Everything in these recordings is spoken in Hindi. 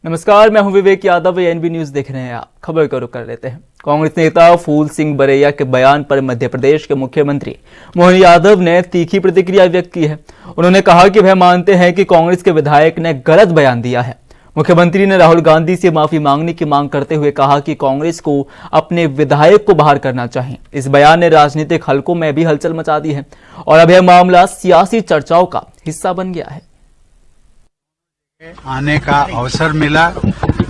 नमस्कार, मैं हूं विवेक यादव। एएनबी न्यूज देख रहे हैं आप। खबर का रुख कर लेते हैं। कांग्रेस नेता फूल सिंह बरैया के बयान पर मध्य प्रदेश के मुख्यमंत्री मोहन यादव ने तीखी प्रतिक्रिया व्यक्त की है। उन्होंने कहा कि वह मानते हैं कि कांग्रेस के विधायक ने गलत बयान दिया है। मुख्यमंत्री ने राहुल गांधी से माफी मांगने की मांग करते हुए कहा कि कांग्रेस को अपने विधायक को बाहर करना चाहिए। इस बयान ने राजनीतिक हलकों में भी हलचल मचा दी है और अब यह मामला सियासी चर्चाओं का हिस्सा बन गया है। आने का अवसर मिला,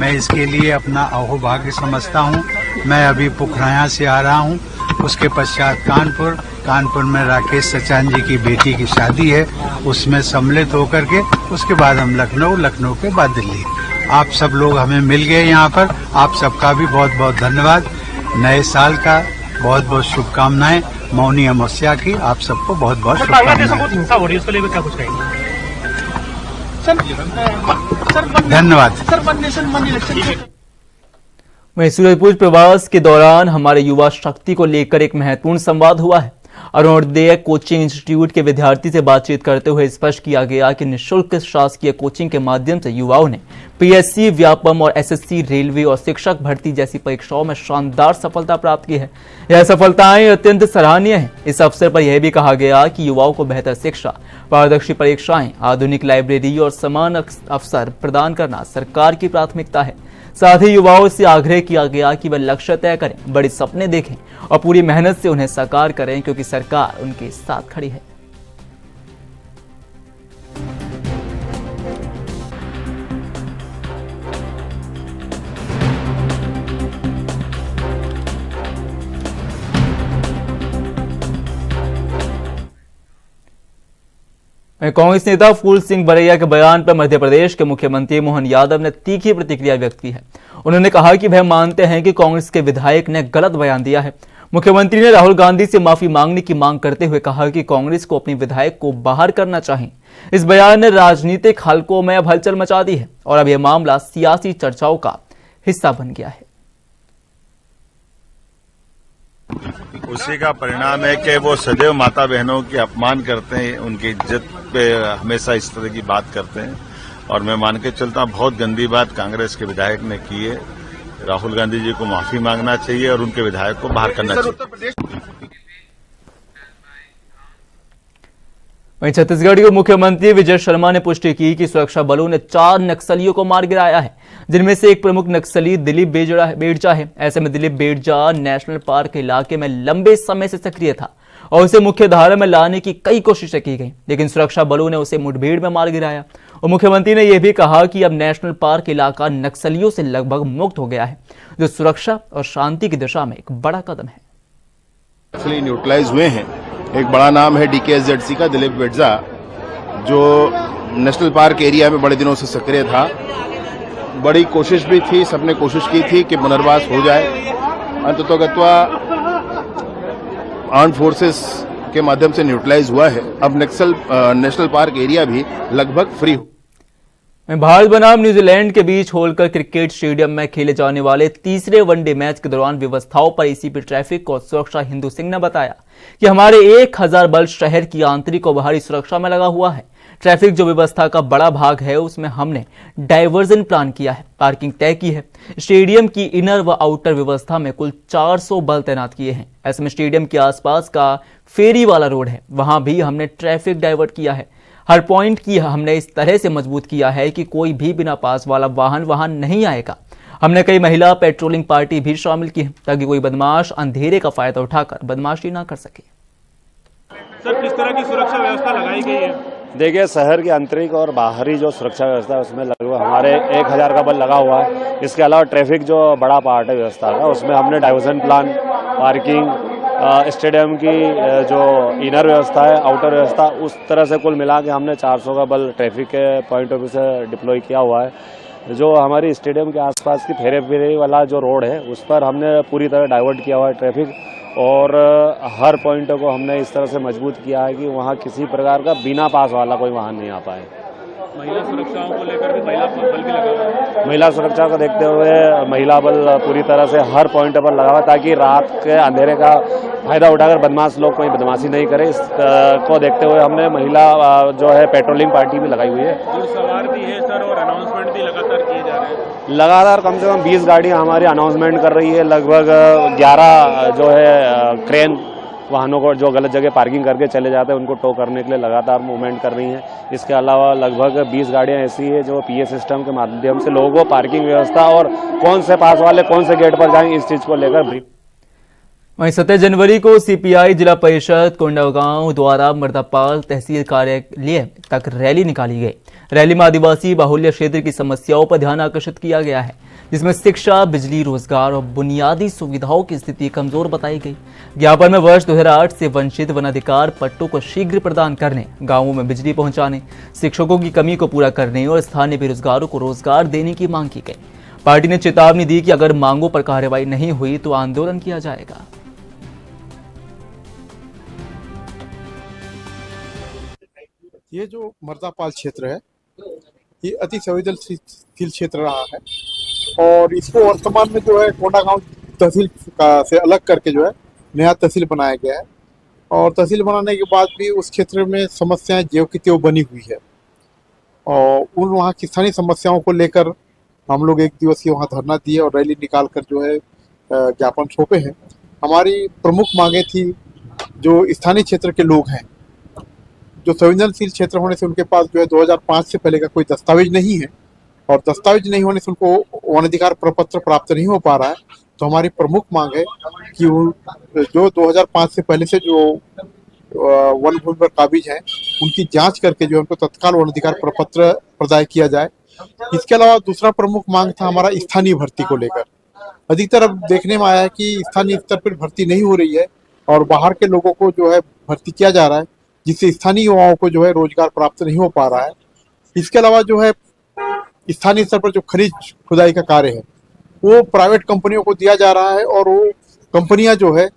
मैं इसके लिए अपना अहोभाग्य समझता हूं। मैं अभी पोखराया से आ रहा हूं, उसके पश्चात कानपुर में राकेश सचान जी की बेटी की शादी है, उसमें सम्मिलित होकर के उसके बाद हम लखनऊ के बाद दिल्ली। आप सब लोग हमें मिल गए यहाँ पर। आप सबका भी बहुत बहुत धन्यवाद। नए साल का बहुत बहुत शुभकामनाएं। मौनी अमावस्या की आप सबको बहुत बहुत शुभकामनाएं। धन्यवाद। वहीं सूरजपुर प्रवास के दौरान हमारे युवा शक्ति को लेकर एक महत्वपूर्ण संवाद हुआ है। अरुणोदय कोचिंग इंस्टीट्यूट के विद्यार्थी से बातचीत करते हुए स्पष्ट किया गया कि निःशुल्क शासकीय कोचिंग के माध्यम से युवाओं ने पीएससी, व्यापम और एसएससी, रेलवे और शिक्षक भर्ती जैसी परीक्षाओं में शानदार सफलता प्राप्त की है। यह सफलताएं अत्यंत सराहनीय हैं। इस अवसर पर यह भी कहा गया कि युवाओं को बेहतर शिक्षा, पारदर्शी परीक्षाएं, आधुनिक लाइब्रेरी और समान अवसर प्रदान करना सरकार की प्राथमिकता है। साथ ही युवाओं से आग्रह किया गया कि वे लक्ष्य तय करें, बड़े सपने देखें और पूरी मेहनत से उन्हें साकार करें, क्योंकि सरकार उनके साथ खड़ी है। कांग्रेस नेता फूल सिंह बरैया के बयान पर मध्य प्रदेश के मुख्यमंत्री मोहन यादव ने तीखी प्रतिक्रिया व्यक्त की है। उन्होंने कहा कि वह मानते हैं कि कांग्रेस के विधायक ने गलत बयान दिया है। मुख्यमंत्री ने राहुल गांधी से माफी मांगने की मांग करते हुए कहा कि कांग्रेस को अपने विधायक को बाहर करना चाहिए। इस बयान ने राजनीतिक हलकों में अब हलचल मचा दी है और अब यह मामला सियासी चर्चाओं का हिस्सा बन गया है। उसी का परिणाम है कि वो सदैव माता बहनों की अपमान करते हैं, उनकी इज्जत पे हमेशा इस तरह की बात करते हैं और मैं मान के चलता हूं बहुत गंदी बात कांग्रेस के विधायक ने की है। राहुल गांधी जी को माफी मांगना चाहिए और उनके विधायक को बाहर करना चाहिए। वहीं छत्तीसगढ़ के मुख्यमंत्री विजय शर्मा ने पुष्टि की कि सुरक्षा बलों ने 4 नक्सलियों को मार गिराया है, जिनमें से एक प्रमुख नक्सली दिलीप बेड़जा है। ऐसे में दिलीप बेड़जा नेशनल पार्क इलाके में लंबे समय से सक्रिय था और उसे मुख्य धारा में लाने की कई कोशिशें की गई, लेकिन सुरक्षा बलों ने उसे मुठभेड़ में मार गिराया। और मुख्यमंत्री ने यह भी कहा कि अब नेशनल पार्क इलाका नक्सलियों से लगभग मुक्त हो गया है, जो सुरक्षा और शांति की दिशा में एक बड़ा कदम है। नक्सली न्यूट्रलाइज हुए हैं। एक बड़ा नाम है डीकेएसजेडसी का दिलीप बेड़जा, जो नेशनल पार्क एरिया में बड़े दिनों से सक्रिय था। बड़ी कोशिश भी थी, सबने कोशिश की थी कि पुनर्वास हो जाए। अंततोगत्वा आर्म्ड फोर्सेस के माध्यम से न्यूट्रलाइज हुआ है। अब नेशनल पार्क एरिया भी लगभग फ्री हो। भारत बनाम न्यूजीलैंड के बीच होलकर क्रिकेट स्टेडियम में खेले जाने वाले तीसरे वनडे मैच के दौरान व्यवस्थाओं पर एसीपी ट्रैफिक और सुरक्षा हिंदू सिंह ने बताया कि हमारे 1000 बल शहर की आंतरिक और बाहरी सुरक्षा में लगा हुआ है। ट्रैफिक जो व्यवस्था का बड़ा भाग है, उसमें हमने डायवर्जन प्लान किया है, पार्किंग तय की है। स्टेडियम की इनर व आउटर व्यवस्था में कुल 400 बल तैनात किए हैं। ऐसे में स्टेडियम के आसपास का फेरी वाला रोड है, वहां भी हमने ट्रैफिक डाइवर्ट किया है। हर पॉइंट की हमने इस तरह से मजबूत किया है कि कोई भी बिना पास वाला वाहन वहां नहीं आएगा। हमने कई महिला पेट्रोलिंग पार्टी भी शामिल की है, ताकि कोई बदमाश अंधेरे का फायदा उठाकर बदमाशी ना कर सके। सर, किस तरह की सुरक्षा व्यवस्था लगाई गई है? देखिए, शहर की आंतरिक और बाहरी जो सुरक्षा व्यवस्था है उसमें लगभग हमारे 1000 का बल लगा हुआ है। इसके अलावा ट्रैफिक जो बड़ा पार्ट है व्यवस्था का, उसमें हमने डाइवर्जन प्लान, पार्किंग, स्टेडियम की जो इनर व्यवस्था है, आउटर व्यवस्था, उस तरह से कुल मिला के हमने 400 का बल ट्रैफिक के पॉइंट ऑफ व्यू से डिप्लॉय किया हुआ है। जो हमारी स्टेडियम के आसपास की फेरी वाला जो रोड है, उस पर हमने पूरी तरह डाइवर्ट किया हुआ है ट्रैफिक, और हर पॉइंट को हमने इस तरह से मजबूत किया है कि वहाँ किसी प्रकार का बिना पास वाला कोई वाहन नहीं आ पाए। महिला सुरक्षाओं को लेकर भी महिला बल भी लगा हुआ है। महिला सुरक्षा को देखते हुए महिला बल पूरी तरह से हर पॉइंट पर लगा हुआ है, ताकि रात के अंधेरे का फायदा उठाकर बदमाश लोग कोई बदमाशी नहीं करे। इस को देखते हुए हमने महिला जो है पेट्रोलिंग पार्टी भी लगाई हुई है। घुड़सवार भी है सर, और अनाउंसमेंट भी लगातार किए जा रहे हैं। लगातार कम से कम 20 गाड़ियाँ हमारी अनाउंसमेंट कर रही है। लगभग 11 जो है क्रेन वाहनों को जो गलत जगह पार्किंग करके चले जाते हैं उनको टो करने के लिए लगातार मूवमेंट कर रही हैं। इसके अलावा लगभग 20 गाड़ियां ऐसी है जो पीए सिस्टम के माध्यम से लोगों को पार्किंग व्यवस्था और कौन से पास वाले कौन से गेट पर जाएंगे इस चीज को लेकर ब्रीफ। वहीं 17 जनवरी को सीपीआई जिला परिषद कोंडागांव द्वारा मर्दापाल तहसील कार्यालय तक रैली निकाली गई। रैली में आदिवासी बाहुल्य क्षेत्र की समस्याओं पर ध्यान आकर्षित किया गया है, जिसमें शिक्षा, बिजली, रोजगार और बुनियादी सुविधाओं की स्थिति कमजोर बताई गई। ज्ञापन में वर्ष 2008 से वंचित वनाधिकार पट्टों को शीघ्र प्रदान करने, गांवों में बिजली पहुंचाने, शिक्षकों की कमी को पूरा करने और स्थानीय बेरोजगारों को रोजगार देने की मांग की गई। पार्टी ने चेतावनी दी कि अगर मांगों पर कार्रवाई नहीं हुई तो आंदोलन किया जाएगा। ये जो मर्दापाल क्षेत्र है ये अति संवेदनशील क्षेत्र रहा है और इसको वर्तमान में जो है कोंडागांव तहसील से अलग करके जो है नया तहसील बनाया गया है। और तहसील बनाने के बाद भी उस क्षेत्र में समस्याएं ज्यों की त्यों बनी हुई है और उन वहाँ की स्थानीय समस्याओं को लेकर हम लोग एक दिवसीय वहाँ धरना दिए और रैली निकाल कर जो है ज्ञापन सौंपे हैं। हमारी प्रमुख मांगे थी, जो स्थानीय क्षेत्र के लोग हैं, जो संवेदनशील क्षेत्र होने से उनके पास जो है 2005 से पहले का कोई दस्तावेज नहीं है और दस्तावेज नहीं होने से उनको वनाधिकार प्रपत्र प्राप्त नहीं हो पा रहा है। तो हमारी प्रमुख मांग है कि जो 2005 से पहले से जो वन भूमि पर काबिज हैं उनकी जांच करके जो उनको तत्काल वनाधिकार प्रपत्र प्रदान किया जाए। इसके अलावा दूसरा प्रमुख मांग था हमारा स्थानीय भर्ती को लेकर। अधिकतर अब देखने में आया है कि स्थानीय स्तर पर भर्ती नहीं हो रही है और बाहर के लोगों को जो है भर्ती किया जा रहा है, जिससे स्थानीय युवाओं को जो है रोजगार प्राप्त नहीं हो पा रहा है। इसके अलावा जो है स्थानीय स्तर पर जो खनिज खुदाई का कार्य है वो प्राइवेट कंपनियों को दिया जा रहा है और वो कंपनियां जो है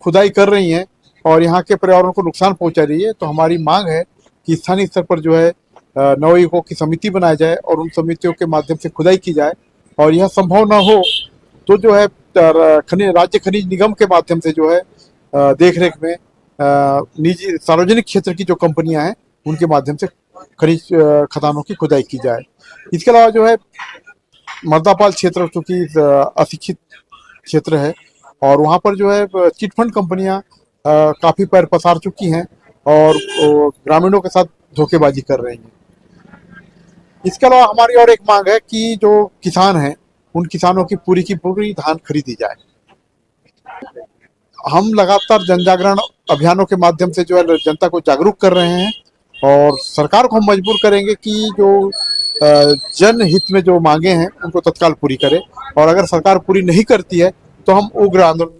खुदाई कर रही हैं और यहाँ के पर्यावरण को नुकसान पहुंचा रही है। तो हमारी मांग है कि स्थानीय स्तर पर जो है नवयुवकों की समिति बनाई जाए और उन समितियों के माध्यम से खुदाई की जाए और यह संभव न हो तो जो है राज्य खनिज निगम के माध्यम से जो है देखरेख में निजी सार्वजनिक क्षेत्र की जो कंपनियां हैं उनके माध्यम से खनिज खदानों की खुदाई की जाए। इसके अलावा जो है मर्दापाल क्षेत्र चूंकि अशिक्षित क्षेत्र है और वहाँ पर जो है चिटफंड कंपनियां काफी पैर पसार चुकी हैं और ग्रामीणों के साथ धोखेबाजी कर रही हैं। इसके अलावा हमारी और एक मांग है कि जो किसान हैं उन किसानों की पूरी धान खरीदी जाए। हम लगातार जन जागरण अभियानों के माध्यम से जो है जनता को जागरूक कर रहे हैं और सरकार को हम मजबूर करेंगे कि जो जनहित में जो मांगे हैं उनको तत्काल पूरी करे और अगर सरकार पूरी नहीं करती है तो हम उग्र आंदोलन।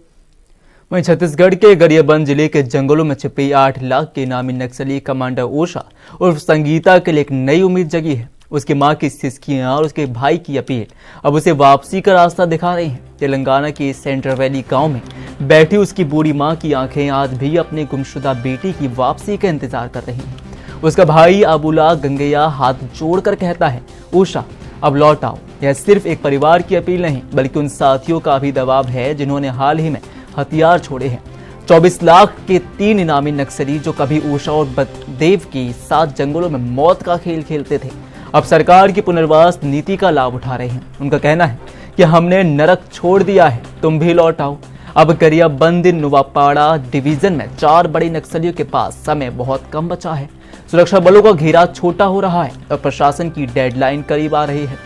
वहीं छत्तीसगढ़ के गरियाबंद जिले के जंगलों में छिपी 8 लाख के नामी नक्सली कमांडर ओशा उर्फ संगीता के लिए एक नई उम्मीद जगी है। उसकी मां की सिसकियां और उसके भाई की अपील अब उसे वापसी का रास्ता दिखा रही हैं। तेलंगाना के सेंट्रल वैली गांव में बैठी उसकी बूढ़ी मां की आंखें आज भी अपने गुमशुदा बेटी की वापसी का इंतजार कर रही हैं। उसका भाई अबुला गंगैया हाथ जोड़कर कहता है, उषा अब लौट आओ। यह सिर्फ एक परिवार की अपील नहीं बल्कि उन साथियों का भी दबाव है जिन्होंने हाल ही में हथियार छोड़े हैं। 24 लाख के 3 इनामी नक्सली जो कभी उषा और बलदेव के साथ जंगलों में मौत का खेल खेलते थे, अब सरकार की पुनर्वास नीति का लाभ उठा रहे हैं। उनका कहना है कि हमने नरक छोड़ दिया है, तुम भी लौट आओ। अब गरियाबंद नुवापाड़ा डिवीजन में 4 बड़े नक्सलियों के पास समय बहुत कम बचा है। सुरक्षा बलों का घेरा छोटा हो रहा है और प्रशासन की डेडलाइन करीब आ रही है।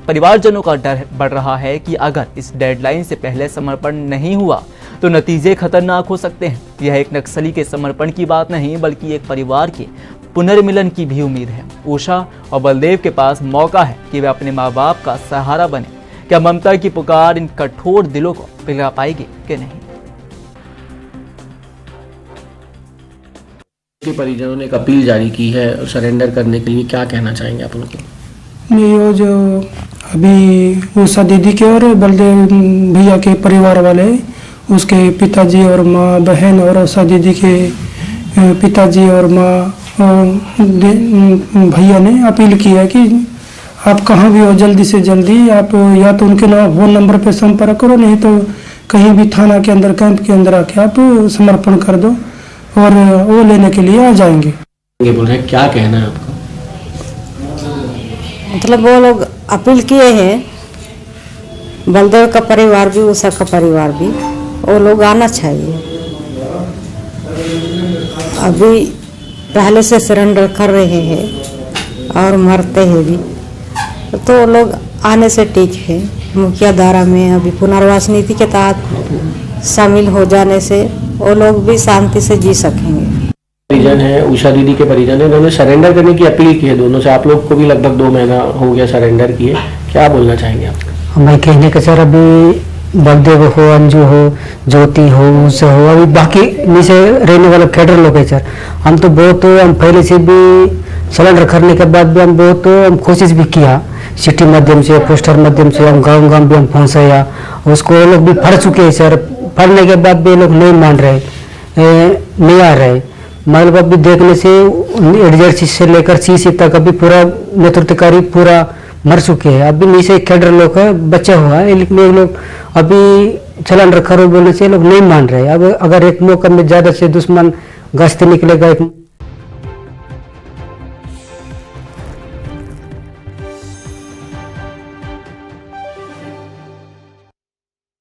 परिवारजनों का डर बढ़ रहा है कि अगर इस डेडलाइन से पहले समर्पण नहीं हुआ तो नतीजे खतरनाक हो सकते हैं। यह एक नक्सली के समर्पण की बात नहीं बल्कि एक परिवार के पुनर्मिलन की भी उम्मीद है। उषा और बलदेव के पास मौका है कि वे अपने माँ बाप का सहारा बने। क्या ममता की पुकार इन कठोर दिलों को पिघला पाएगी कि नहीं? के परिजनों ने एक अपील जारी की है सरेंडर करने के लिए, क्या कहना चाहेंगे आप उनको? नहीं, वो जो अभी उषा दीदी के और बलदेव भैया के परिवार वाले, उसके पिताजी और माँ, बहन और उषा दीदी के पिताजी और माँ भैया ने अपील की है कि आप कहाँ भी हो जल्दी से जल्दी आप या तो उनके फोन नंबर पर संपर्क करो, नहीं तो कहीं भी थाना के अंदर कैंप के अंदर आके आप समर्पण कर दो और वो लेने के लिए आ जाएंगे। ये बोल रहे हैं, क्या कहना है आपका? मतलब वो लोग अपील किए हैं, बलदेव का परिवार भी, उषा का परिवार भी, वो लोग आना चाहिए। अभी पहले से सरेंडर कर रहे हैं और मरते हैं भी, तो लोग आने से ठीक है। मुखिया धारा में अभी पुनर्वास नीति के तहत शामिल हो जाने से वो लोग भी शांति से जी सकेंगे। परिजन है, उषा दीदी के परिजन है, उन्होंने सरेंडर करने की अपील की है दोनों से। आप लोग को भी लगभग 2 महीना हो गया सरेंडर किए, क्या बोलना चाहेंगे आप? मैं कहने का सर, अभी बलदेव हो, अंजू हो, ज्योति हो, उषा हो, अभी बाकी नीचे रहने वाले कैडर लोग हैं सर। हम तो बहुत, हम पहले से भी सरेंडर करने के बाद भी हम बहुत हम कोशिश भी किया, सिटी माध्यम से, पोस्टर माध्यम से, हम गाँव गाँव भी हम पहुँचाया, उसको वो लोग भी पढ़ चुके हैं सर। पढ़ने के बाद भी ये लोग नहीं मान रहे, नहीं आ रहे। मतलब अभी देखने से एडजर्सी से लेकर सीसी तक अभी पूरा नेतृत्वकारी पूरा मर चुके हैं। अभी नीचे कैडर लोग है, बचा हुआ है, लेकिन ये लोग अभी सरेंडर करो बोलने से लोग नहीं मान रहे। अब अगर एक मौका में ज्यादा से दुश्मन गश्त निकलेगा, एक